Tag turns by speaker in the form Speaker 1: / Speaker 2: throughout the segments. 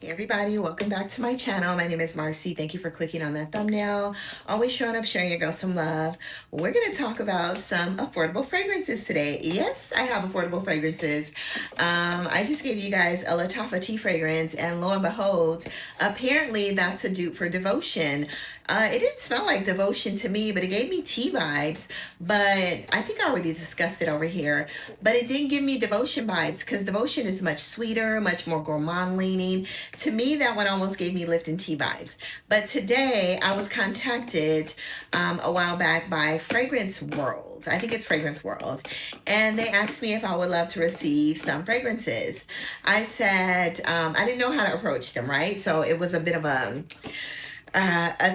Speaker 1: Everybody, welcome back to my channel. My name is Marcy. Thank you for clicking on that thumbnail. Always showing up, sharing your girl some love. We're going to talk about some affordable fragrances today. Yes, I have affordable fragrances. I just gave you guys a Lattafa tea fragrance, and lo and behold, apparently that's a dupe for Devotion. It didn't smell like Devotion to me, but it gave me tea vibes. But I think I already discussed it over here. But it didn't give me Devotion vibes because Devotion is much sweeter, much more gourmand leaning. To me, that one almost gave me Lipton tea vibes. But today, I was contacted a while back by Fragrance World. I think it's Fragrance World. And they asked me if I would love to receive some fragrances. I said, I didn't know how to approach them, right? So it was a bit of a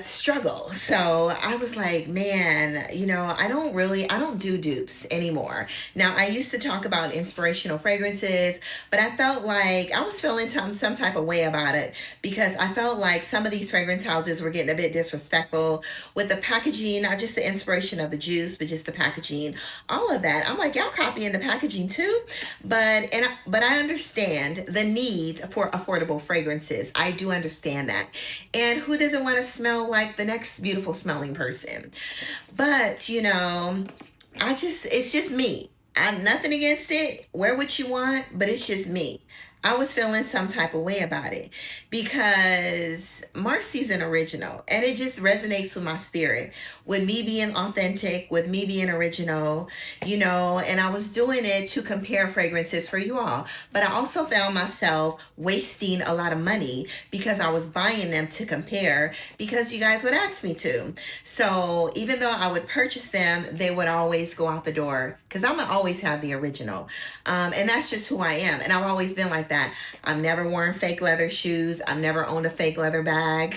Speaker 1: struggle. So I was like, man, I don't do dupes anymore. Now, I used to talk about inspirational fragrances, but I felt like I was feeling some type of way about it because I felt like some of these fragrance houses were getting a bit disrespectful with the packaging, not just the inspiration of the juice, but just the packaging, all of that. I'm like, y'all copying the packaging too, but I understand the need for affordable fragrances. I do understand that. And who doesn't want to smell like the next beautiful smelling person? But it's just me. I'm nothing against it. Wear what you want, but it's just me. I was feeling some type of way about it because Marcy's an original and it just resonates with my spirit, with me being authentic, with me being original, and I was doing it to compare fragrances for you all. But I also found myself wasting a lot of money because I was buying them to compare because you guys would ask me to. So even though I would purchase them, they would always go out the door because I'm going to always have the original. And that's just who I am. And I've always been like that. I've never worn fake leather shoes. I've never owned a fake leather bag.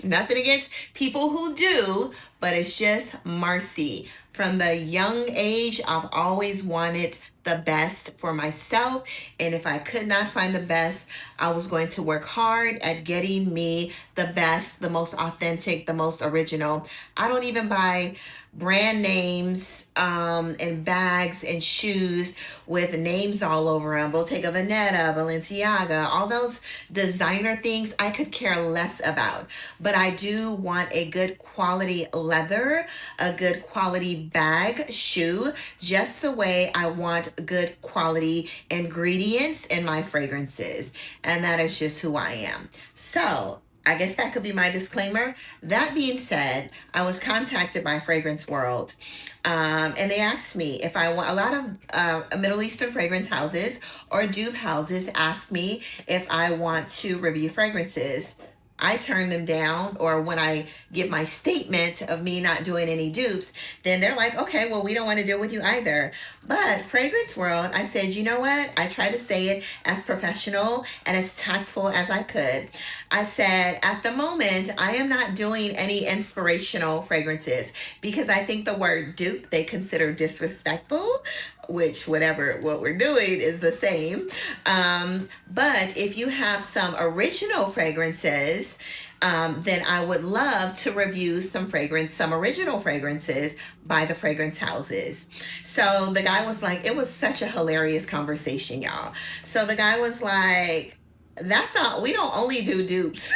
Speaker 1: Nothing against people who do, but it's just Marcy. From the young age, I've always wanted the best for myself. And if I could not find the best, I was going to work hard at getting me the best, the most authentic, the most original. I don't even buy brand names and bags and shoes with names all over them. Bottega Veneta, Balenciaga, all those designer things I could care less about. But I do want a good quality leather, a good quality bag, shoe, just the way I want good quality ingredients in my fragrances. And that is just who I am. So I guess that could be my disclaimer. That being said, I was contacted by Fragrance World, and they asked me if I want. A lot of Middle Eastern fragrance houses or dupe houses ask me if I want to review fragrances. I turn them down, or when I give my statement of me not doing any dupes, then they're like, okay, well, we don't want to deal with you either. But Fragrance World, I said, you know what? I try to say it as professional and as tactful as I could. I said, at the moment, I am not doing any inspirational fragrances because I think the word dupe they consider disrespectful, which what we're doing is the same. But if you have some original fragrances, then I would love to review some original fragrances by the fragrance houses. So the guy was like, it was such a hilarious conversation, y'all. So the guy was like, we don't only do dupes.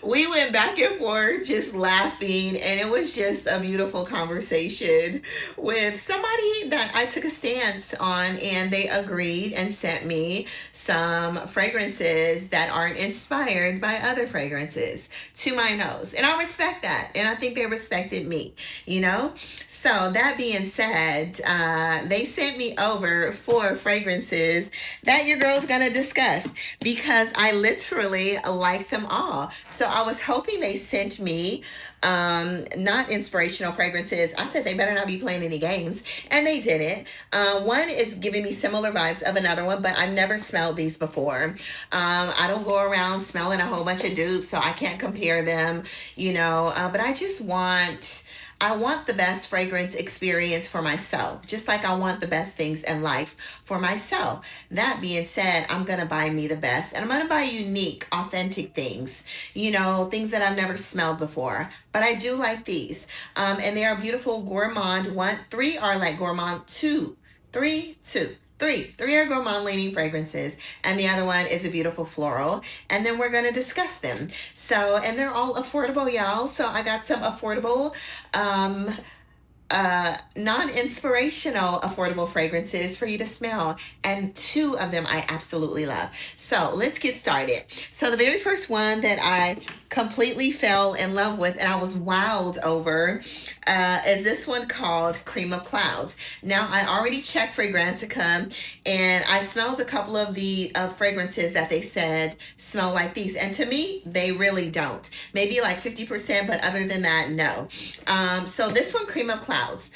Speaker 1: We went back and forth just laughing, and it was just a beautiful conversation with somebody that I took a stance on, and they agreed and sent me some fragrances that aren't inspired by other fragrances to my nose. And I respect that, and I think they respected me, So that being said, they sent me over 4 fragrances that your girl's gonna discuss because I literally like them all. So I was hoping they sent me not inspirational fragrances. I said they better not be playing any games, and they didn't. One is giving me similar vibes of another one, but I've never smelled these before. I don't go around smelling a whole bunch of dupes, so I can't compare them, but I want the best fragrance experience for myself, just like I want the best things in life for myself. That being said, I'm going to buy me the best, and I'm going to buy unique, authentic things, things that I've never smelled before. But I do like these. And they are beautiful gourmand. 3 are like gourmand, 2, 3, 2. Three are gourmand leaning fragrances, and the other one is a beautiful floral. And then we're gonna discuss them. So, and they're all affordable, y'all. So I got some affordable, um, non-inspirational affordable fragrances for you to smell, and two of them I absolutely love. So let's get started. So the very first one that I completely fell in love with and I was wowed over is this one called Cream of Clouds. Now I already checked Fragrantica and I smelled a couple of the fragrances that they said smell like these, and to me they really don't. Maybe like 50%, but other than that, no. So this one, Cream of Clouds.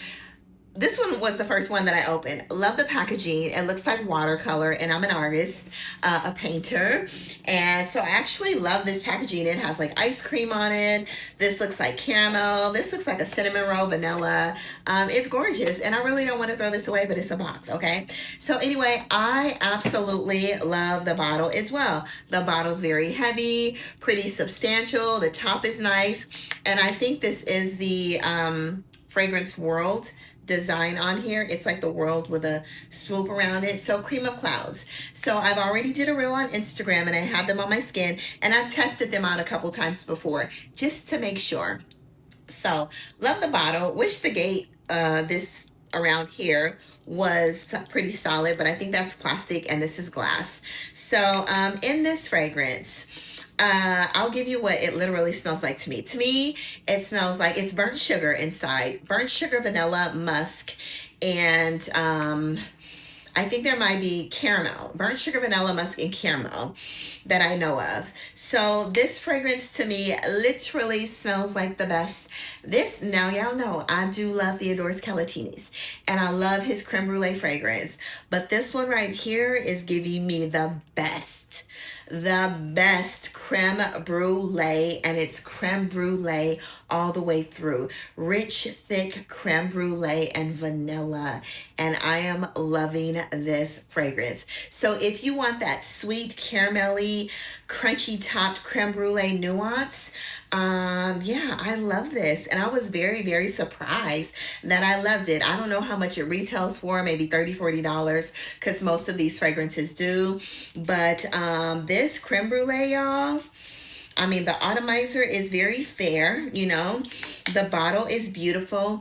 Speaker 1: This one was the first one that I opened. Love the packaging. It looks like watercolor, and I'm an artist, a painter. And so I actually love this packaging. It has like ice cream on it. This looks like caramel. This looks like a cinnamon roll vanilla. It's gorgeous, and I really don't want to throw this away, but it's a box, okay? So anyway, I absolutely love the bottle as well. The bottle's very heavy, pretty substantial. The top is nice, and I think this is the Fragrance World design on here. It's like the world with a swoop around it. So Cream of Clouds. So I've already did a reel on Instagram and I have them on my skin, and I've tested them out a couple times before just to make sure. So love the bottle. Wish the gate this around here was pretty solid, but I think that's plastic and this is glass. So in this fragrance, I'll give you what it literally smells like to me. To me, it smells like it's burnt sugar inside. Burnt sugar, vanilla, musk, and I think there might be caramel. Burnt sugar, vanilla, musk, and caramel that I know of. So this fragrance to me literally smells like the best. This, now y'all know, I do love Theodore's Calatini's, and I love his creme brulee fragrance. But this one right here is giving me the best creme brulee, and it's creme brulee all the way through. Rich, thick creme brulee and vanilla, and I am loving this fragrance. So if you want that sweet, caramelly, crunchy topped creme brulee nuance, yeah, I love this, and I was very, very surprised that I loved it. I don't know how much it retails for, maybe $30-$40, because most of these fragrances do, but this creme brulee, y'all, I mean, the atomizer is very fair, you know. The bottle is beautiful,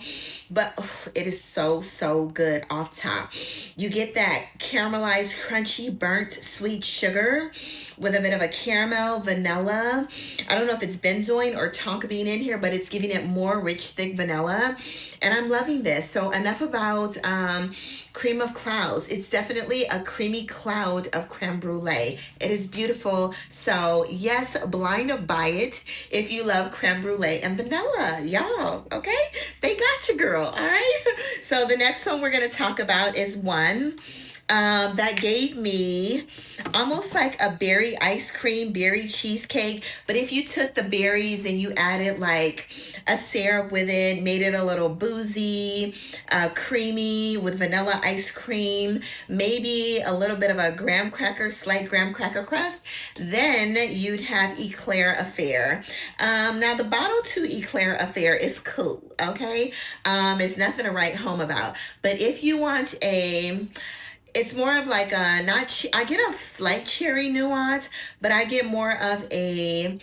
Speaker 1: but it is so, so good off top. You get that caramelized, crunchy, burnt, sweet sugar with a bit of a caramel, vanilla. I don't know if it's benzoin or tonka bean in here, but it's giving it more rich, thick vanilla. And I'm loving this. So enough about Cream of Clouds. It's definitely a creamy cloud of creme brulee. It is beautiful. So yes, blind buy it if you love creme brulee and vanilla, y'all, okay? They got you, girl, all right? So the next one we're gonna talk about is one that gave me almost like a berry ice cream, berry cheesecake. But if you took the berries and you added like a syrup with it, made it a little boozy, creamy with vanilla ice cream, maybe a little bit of a graham cracker, slight graham cracker crust, then you'd have Eclair Affair. Now the bottle to Eclair Affair is cool, okay? It's nothing to write home about. But if you want it's more of like a, I get a slight cherry nuance, but I get more of a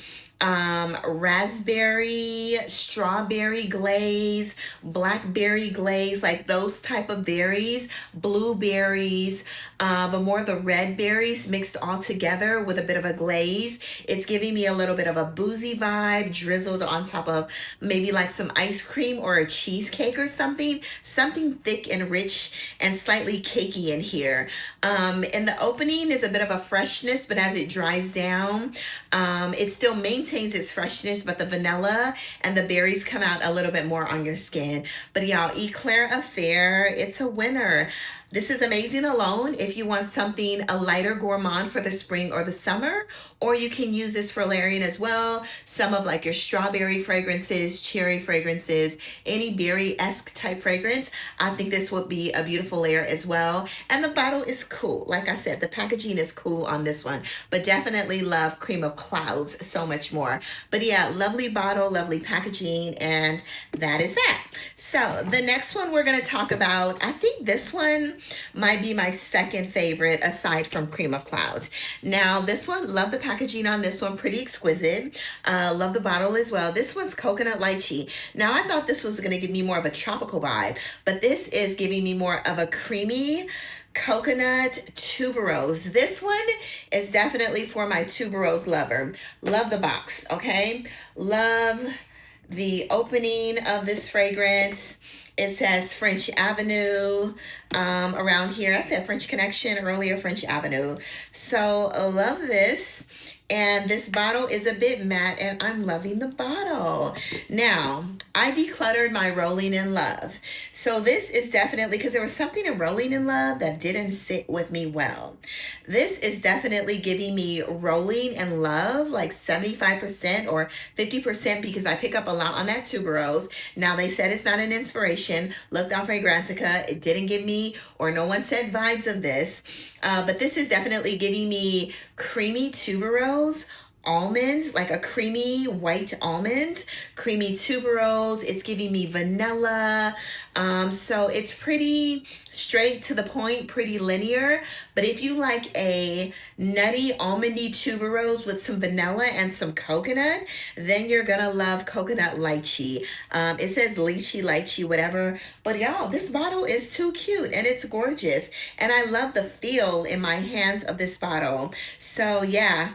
Speaker 1: raspberry, strawberry glaze, blackberry glaze, like those type of berries, blueberries, but more of the red berries mixed all together with a bit of a glaze. It's giving me a little bit of a boozy vibe drizzled on top of maybe like some ice cream or a cheesecake or something thick and rich and slightly cakey in here. And the opening is a bit of a freshness, but as it dries down, it still maintains its freshness, but the vanilla and the berries come out a little bit more on your skin. But y'all, Eclair Affair, it's a winner. This is amazing alone if you want something a lighter gourmand for the spring or the summer, or you can use this for layering as well. Some of like your strawberry fragrances, cherry fragrances, any berry-esque type fragrance. I think this would be a beautiful layer as well. And the bottle is cool. Like I said, the packaging is cool on this one, but definitely love Cream of Clouds so much more. But yeah, lovely bottle, lovely packaging, and that is that. So the next one we're gonna talk about, I think this one might be my second favorite aside from Cream of Clouds. Now, this one, love the packaging on this one, pretty exquisite. Love the bottle as well. This one's coconut lychee. Now, I thought this was going to give me more of a tropical vibe, but this is giving me more of a creamy coconut tuberose. This one is definitely for my tuberose lover. Love the box, okay? Love the opening of this fragrance. It says French Avenue around here. I said French Connection earlier, French Avenue. So I love this. And this bottle is a bit matte, and I'm loving the bottle. Now, I decluttered my Rolling in Love. So this is definitely, because there was something in Rolling in Love that didn't sit with me well. This is definitely giving me Rolling in Love, like 75% or 50%, because I pick up a lot on that tuberose. Now, they said it's not an inspiration. Looked on Fragrantica. It didn't give me, or no one said vibes of this. But this is definitely giving me creamy tuberose, almond, like a creamy white almond, creamy tuberose. It's giving me vanilla. So it's pretty straight to the point, pretty linear. But if you like a nutty almondy tuberose with some vanilla and some coconut, then you're gonna love coconut lychee. It says lychee, whatever. But y'all, this bottle is too cute and it's gorgeous. And I love the feel in my hands of this bottle. So yeah.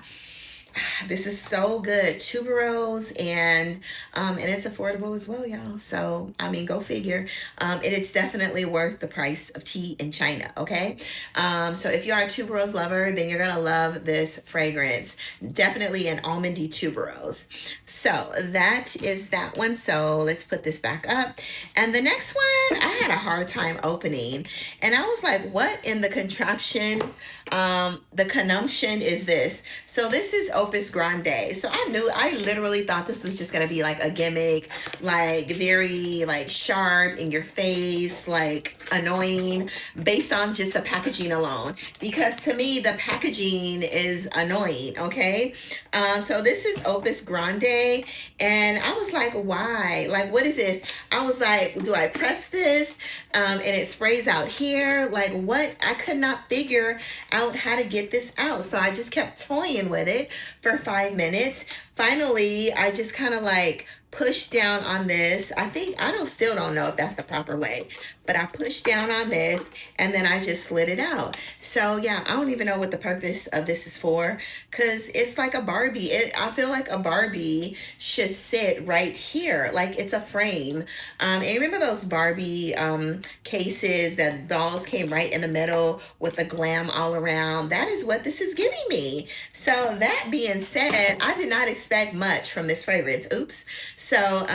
Speaker 1: This is so good. Tuberose, and it's affordable as well, y'all. So, I mean, go figure. It is definitely worth the price of tea in China, okay? So if you are a tuberose lover, then you're gonna love this fragrance. Definitely an almondy tuberose. So that is that one. So let's put this back up. And the next one, I had a hard time opening. And I was like, what in the contraption, the consumption is this? So this is Opus Grande. So I literally thought this was just gonna be like a gimmick, like very like sharp in your face, like annoying, based on just the packaging alone. Because to me, the packaging is annoying, okay? So this is Opus Grande, and I was like, why? Like, what is this? I was like, do I press this? And it sprays out here? Like, what? I could not figure out how to get this out. So I just kept toying with it for 5 minutes. Finally, I just kind of like pushed down on this. Still don't know if that's the proper way, but I pushed down on this and then I just slid it out. So yeah, I don't even know what the purpose of this is for, because it's like a Barbie. I feel like a Barbie should sit right here, like it's a frame. And remember those Barbie cases that dolls came right in the middle with the glam all around? That is what this is giving me. So that being said, I did not expect much from this fragrance. Oops. So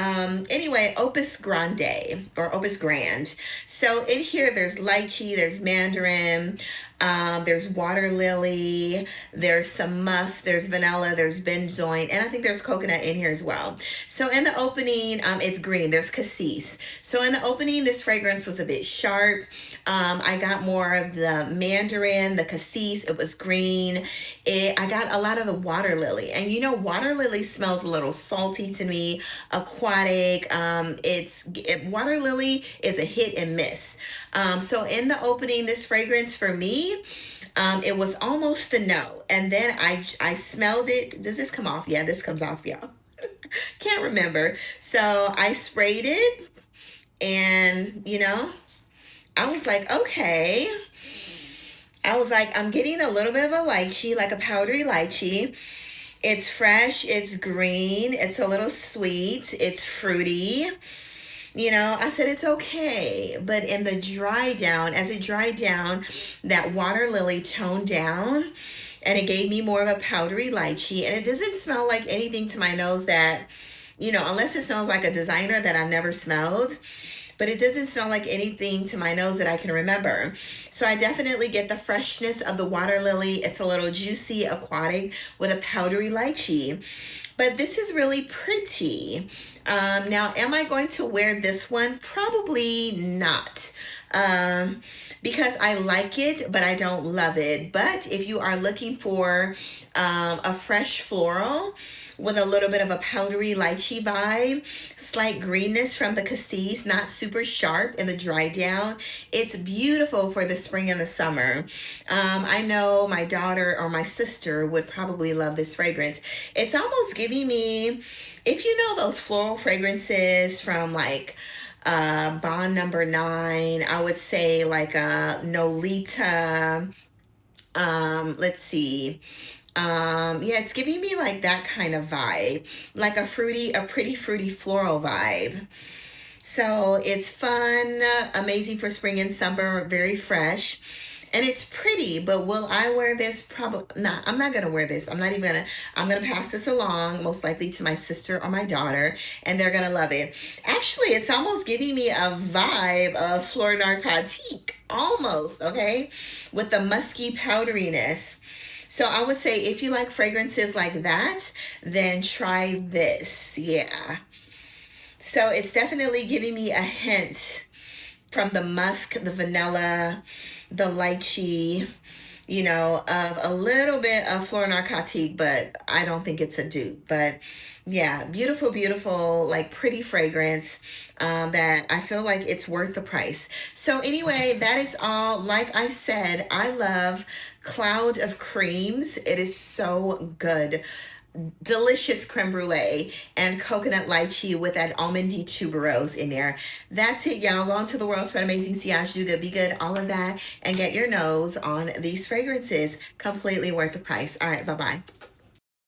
Speaker 1: anyway, Opus Grande or Opus Grand. So in here, there's lychee, there's mandarin, there's water lily, there's some musk, there's vanilla, there's benzoin, and I think there's coconut in here as well. So in the opening, it's green, there's cassis. So in the opening, this fragrance was a bit sharp. I got more of the mandarin, the cassis, it was green. I got a lot of the water lily, and you know, water lily smells a little salty to me, aquatic. Water lily is a hit and miss. So in the opening, this fragrance for me, it was almost a no. And then I smelled it. Does this come off? Yeah, this comes off, y'all. Can't remember. So I sprayed it, and you know, I was like, okay. I was like, I'm getting a little bit of a lychee, like a powdery lychee. It's fresh, it's green, it's a little sweet, it's fruity. You know, I said it's okay. But in the dry down, as it dried down, that water lily toned down and it gave me more of a powdery lychee. And it doesn't smell like anything to my nose that, you know, unless it smells like a designer that I've never smelled. But it doesn't smell like anything to my nose that I can remember. So I definitely get the freshness of the water lily. It's a little juicy, aquatic with a powdery lychee. But this is really pretty. Now, am I going to wear this one? Probably not. because I like it, but I don't love it. But if you are looking for a fresh floral with a little bit of a powdery lychee vibe, slight greenness from the cassis, not super sharp in the dry down, it's beautiful for the spring and the summer. I know my daughter or my sister would probably love this fragrance. It's almost giving me, if you know those floral fragrances from like Bond number 9, I would say like a Nolita. Let's see. Yeah, it's giving me like that kind of vibe, like a pretty fruity floral vibe. So it's fun, amazing for spring and summer, very fresh. And it's pretty, but will I wear this? Probably not. I'm not gonna wear this. I'm gonna pass this along, most likely to my sister or my daughter, and they're gonna love it. Actually, it's almost giving me a vibe of Fleur Narcotique, almost, okay? With the musky powderiness. So I would say if you like fragrances like that, then try this. Yeah. So it's definitely giving me a hint from the musk, the vanilla, the lychee, you know, of a little bit of Fleur Narcotique, but I don't think it's a dupe. But yeah, beautiful, beautiful, like pretty fragrance that I feel like it's worth the price. So anyway, that is all. Like I said, I love Cloud of Creams. It is so good. Delicious creme brulee and coconut lychee with that almondy tuberose in there. That's it, y'all. Go into the world, spread amazing, sillage, do good, be good, all of that, and get your nose on these fragrances. Completely worth the price. All right, bye-bye.